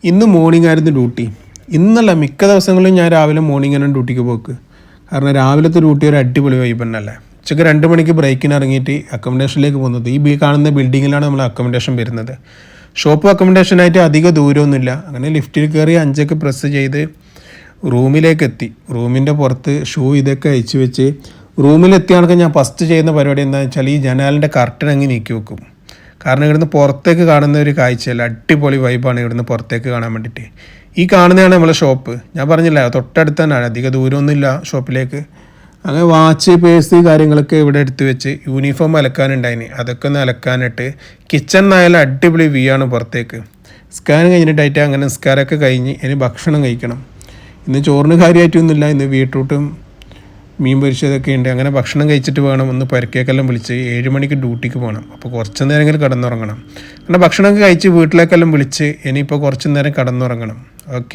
ഇന്ന് മോർണിംഗ് ആയിരുന്നു ഡ്യൂട്ടി. ഇന്നല്ല, മിക്ക ദിവസങ്ങളിലും ഞാൻ രാവിലെ മോർണിംഗാണ് ഡ്യൂട്ടിക്ക് പോക്ക്. കാരണം രാവിലത്തെ ഡ്യൂട്ടി ഒരു അടിപൊളി വൈബ് തന്നെയല്ലേ. ഉച്ചയ്ക്ക് 2 മണിക്ക് ബ്രേക്കിന് ഇറങ്ങിയിട്ട് അക്കോമഡേഷനിലേക്ക് പോകുന്നത്. ഈ കാണുന്ന ബിൽഡിങ്ങിലാണ് നമ്മൾ അക്കോമഡേഷൻ വരുന്നത്. ഷോപ്പ് അക്കോമഡേഷനായിട്ട് അധികം ദൂരമൊന്നുമില്ല. അങ്ങനെ ലിഫ്റ്റിൽ കയറി 5 പ്രസ് ചെയ്ത് റൂമിലേക്ക് എത്തി. റൂമിൻ്റെ പുറത്ത് ഷൂ ഇതൊക്കെ അയച്ചു വെച്ച് റൂമിലെത്തിയാണെങ്കിൽ ഞാൻ ഫസ്റ്റ് ചെയ്യുന്ന പരിപാടി എന്താണെന്ന് വെച്ചാൽ ഈ ജനാലിൻ്റെ കർട്ടൻ അങ്ങ് നീക്കി വെക്കും. കാരണം ഇവിടുന്ന് പുറത്തേക്ക് കാണുന്ന ഒരു കാഴ്ചയല്ല, അടിപൊളി വൈബാണ് ഇവിടുന്ന് പുറത്തേക്ക് കാണാൻ വേണ്ടിയിട്ട്. ഈ കാണുന്നതാണ് നമ്മളെ ഷോപ്പ്. ഞാൻ പറഞ്ഞില്ല, തൊട്ടടുത്ത് തന്നെയാണ്, അധികം ദൂരമൊന്നുമില്ല ഷോപ്പിലേക്ക്. അങ്ങനെ വാച്ച്, പേഴ്സ് കാര്യങ്ങളൊക്കെ ഇവിടെ എടുത്ത് വെച്ച് യൂണിഫോം അലക്കാനുണ്ടായിന്, അതൊക്കെ ഒന്ന് അലക്കാനിട്ട് കിച്ചൺ ആയാലും അടിപൊളി വ്യൂ ആണ് പുറത്തേക്ക്. സ്കാൻ കഴിഞ്ഞിട്ടായിട്ട് അങ്ങനെ നിസ്കാരമൊക്കെ കഴിഞ്ഞ് ഇനി ഭക്ഷണം കഴിക്കണം. ഇന്ന് ചോറിന് കാര്യമായിട്ടൊന്നുമില്ല, ഇന്ന് ബീട്രൂട്ടും മീൻ പൊരിച്ചതൊക്കെ ഉണ്ട്. അങ്ങനെ ഭക്ഷണം കഴിച്ചിട്ട് വേണം ഒന്ന് പരിക്കേക്കെല്ലാം വിളിച്ച് 7 മണിക്ക് ഡ്യൂട്ടിക്ക് പോകണം. അപ്പോൾ കുറച്ച് നേരമെങ്കിലും കിടന്നുറങ്ങണം. അങ്ങനെ ഭക്ഷണമൊക്കെ കഴിച്ച് വീട്ടിലേക്കെല്ലാം വിളിച്ച് ഇനിയിപ്പോൾ കുറച്ച് നേരം കിടന്നുറങ്ങണം. ഓക്കെ.